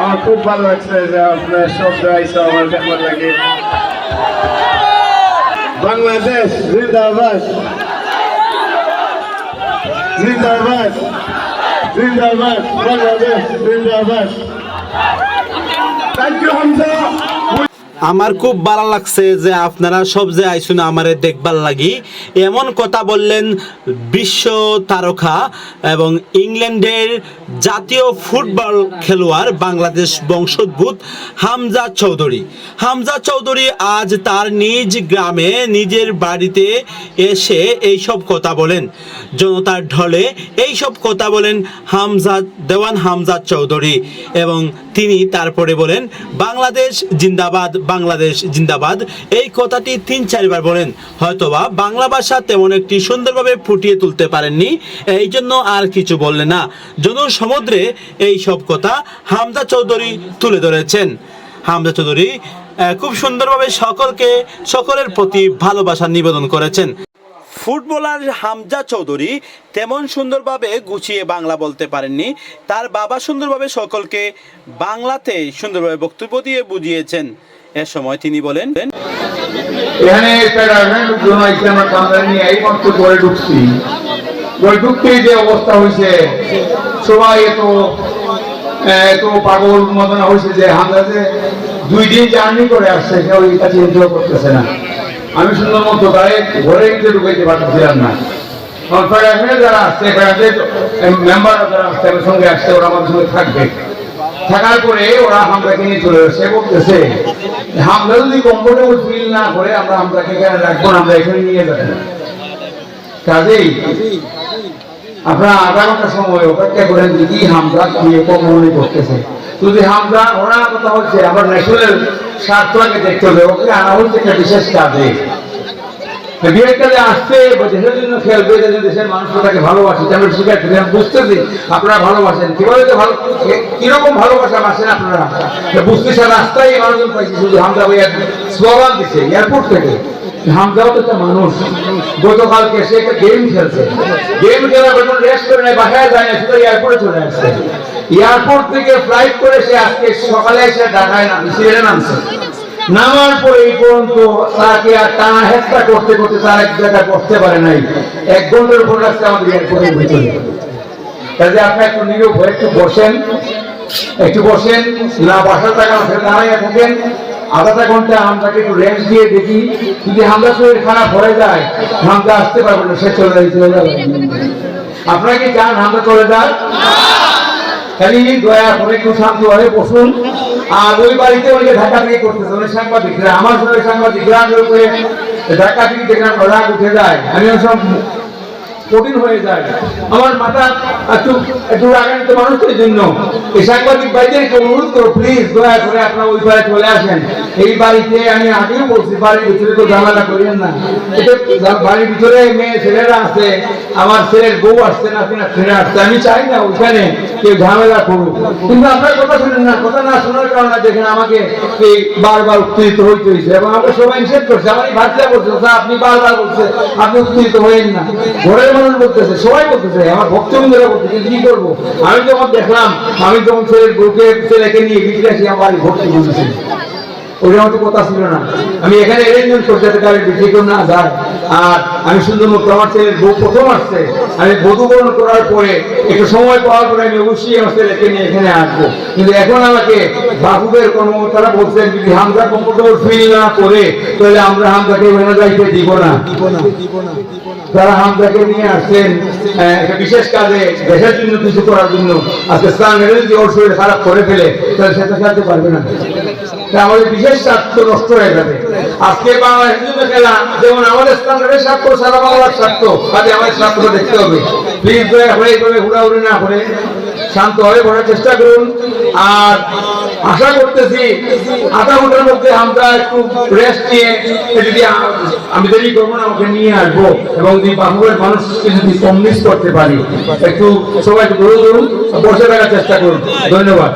আমার খুব ভালো লাগছে যে আপনার শব্দ আইসা আমার কেমন লাগে। বাংলাদেশ জিন্দাবাদ, জিন্দাবাদ, জিন্দাবাদ, বাংলাদেশ জিন্দাবাদ। Thank you Hamza. আমার খুব ভালো লাগছে যে আপনারা সব যে আইসুন আমারে দেখবার লাগি এমন কথা বললেন বিশ্ব তারকা এবং ইংল্যান্ডের জাতীয় ফুটবল খেলোয়াড় বাংলাদেশ বংশোদ্ভূত হামজা চৌধুরী। হামজা চৌধুরী আজ তার নিজ গ্রামে নিজের বাড়িতে এসে এইসব কথা বলেন, জনতার ঢলে এইসব কথা বলেন দেওয়ান হামজা চৌধুরী। এবং তিনি তারপরে বলেন বাংলাদেশ জিন্দাবাদ, বাংলাদেশ জিন্দাবাদ। এই কথাটি ৩-৪ বার বলেন। হয়তোবা বাংলা ভাষা তেমন একটি সুন্দরভাবে ফুটিয়ে তুলতে পারেননি, এই জন্য আর কিছু বললেন না। জনসমুদ্রে এই সব কথা হামজা চৌধুরী তুলে ধরেছেন। হামজা চৌধুরী খুব সুন্দরভাবে সকলের প্রতি ভালোবাসা নিবেদন করেছেন। ফুটবলার হামজা চৌধুরী তেমন সুন্দরভাবে গুছিয়ে বাংলা বলতে পারেননি। তার বাবা সুন্দরভাবে সকলকে বাংলাতে সুন্দরভাবে বক্তব্য দিয়ে বুঝিয়েছেন। এ সময় তিনি বলেন, এখানে ঢুকতে যে অবস্থা হয়েছে, সবাই এত পাগল মতন হয়েছে যে হামজা যে 2 দিন জার্নি করে আসছে কেউ এই কাছে এনজয় করতেছে না। আমি সুন্দর মতো ঘরে কিন্তু ঢুকাইতে পারতেছিলাম না। যারা আসছে মেম্বাররা যারা আসছে আমার সঙ্গে আসছে, ওরা আমাদের সঙ্গে থাকবে। থাকার পরে ওরা হামজাকে নিয়ে চলে আসছে, বলতেছে হামজা যদি কমফোর্টেবল ফিল না করে আমরা হামজাকে এখানে রাখবো না, আমরা এখানে নিয়ে যাবো। কাজেই আপনারা আধা ঘন্টা সময় অপেক্ষা করেন যদি হামজা নিয়ে কমফোর্টেবল করতেছে। যদি হামজা ওরা কথা হচ্ছে আবার ন্যাশনাল স্বার্থকে দেখতে হবে, ওকে আনা হচ্ছে একটা বিশেষ কাজে। বিয়ের কাজে আসছে দেশের জন্য খেলবে, দেশের মানুষ তাকে ভালোবাসে, আমরা শিখাচ্ছি, বুঝতেছি আপনারা ভালোবাসেন। কিভাবে কিরকম ভালোবাসা আসেন আপনারা বুঝতেছে। রাস্তায় মানুষজন পাইছি, শুধু হামজা ভাইয়া স্লোগান দিচ্ছে এয়ারপোর্ট থেকে। হামজাও তো একটা মানুষ। গতকালকে সে একটা গেম খেলছে, গেম খেলার যখন রেস্ট করে নেয়, বাসায় যায় না, শুধু এয়ারপোর্টে চলে আসছে। এয়ারপোর্ট থেকে ফ্লাইট করে সে আজকে সকালে এসে ঢাকায় সিলেটে নামছে। নামার পরে এই পর্যন্ত তাকে আর টানা হেস্তা করতে করতে তার এক জায়গায় বসতে পারে নাই। 1 ঘন্টার উপর রাখছে আমাদের এয়ারপোর্টের ভিতরে। কাজে আপনি একটু নীরব হয়ে একটু বসেন না, বাসার টাকা দাঁড়াইয়া থাকেন। আধা ঘন্টা হামজাকে একটু রেস্ট দিয়ে দেখি, যদি হামজা শরীর খারাপ হয়ে যায় হামজা আসতে পারবে না, সে চলে যাবে। আপনারা কি চান হামজা চলে যান? খালি দয়া করে একটু শান্ত হয়ে বসুন। আর ওই বাড়িতে অনেকে ঢাকাঢাকি করতেছে, অনেক সাংবাদিকরা, আমার সঙ্গে সাংবাদিকরা ঢাকাঢাকি দেখলাম রাগ উঠে যায়, আমি সব কঠিন হয়ে যায়। আমার মাথা একটু রাগান্বিত মানুষের জন্য এই সাংবাদিক ভাইদেরকে অনুরোধ করো, প্লিজ দয়া করে আপনারা ওই বাড়ি চলে আসেন। এই বাড়িতে আমি আগেও বলছি, বাড়ির ভিতরে তো ঝামেলা করেন না। বাড়ির ভিতরে মেয়ে ছেলেরা আছে, আমার ছেলের বউ আসছে, নাতিনা ছেলে আসছে, আমি চাই না ওইখানে কেউ ঝামেলা করুক। কিন্তু আপনার কথা শুনেন না, কথা না শোনার কারণে দেখেন আমাকে এই বারবার উত্তেজিত হইতে হয়েছে এবং আমাকে সবাই নিষেধ করছে। আমার এই ভাতটা বলছে আপনি বারবার বলছে আপনি উত্তেজিত হয়েন না। ঘরের মানুষ বলতেছে, সবাই বলতেছে, আমার ভক্তবৃন্দরা বলতেছে, কি করবো? আমি যখন দেখলাম, আমি যখন ছেলেকে নিয়ে ভিতরে আসি, আমার ভক্তি বলতেছে, ওটা আমার তো কথা ছিল না। আমি এখানে অ্যারেঞ্জমেন্ট করতে গাড়ি বিক্রি করে না যায়। আর আমি সুন্দর মতো আমার ছেলের বউ প্রথম আসছে, আমি বধূবরণ করার পরে একটু সময় পাওয়ার পরে আমি অবশ্যই আমার ছেলেকে নিয়ে এখানে আসবো। কিন্তু এখন আমাকে বাবুদের কর্মকর্তারা বলছেন যদি হামজা কমফোর্টেবল ফিল না করে তাহলে আমরা হামজাকে ওখানে যাইতে দিব না। তারা হামজাকে নিয়ে আসছেন একটা বিশেষ কাজে, দেশের জন্য কিছু করার জন্য। আজকে স্থান যদি ওর শরীর খারাপ করে ফেলে তাহলে সেটা খেলতে পারবে না। আমাদের বিশেষ স্বার্থ নষ্ট হয়ে যাবে। আজকে বাংলাদেশের জন্য খেলা যেমন আমাদের স্থানের স্বার্থ, সারা বাংলার স্বার্থ, কাজে আমাদের স্বার্থটা দেখতে হবে। প্লিজ দয়া করে এইভাবে হুড়াহুড়ি না করে শান্ত হয়ে পড়ার চেষ্টা করুন। আর আশা করতেছি আধা ঘন্টার মধ্যে আমরা একটু রেস্ট নিয়ে যদি আমি দেরি করবো না, আমাকে নিয়ে আসবো এবং যদি বাংলার মানুষকে যদি কনভিন্স করতে পারি, একটু সবাই একটু ধরুন, বসে থাকার চেষ্টা করুন। ধন্যবাদ।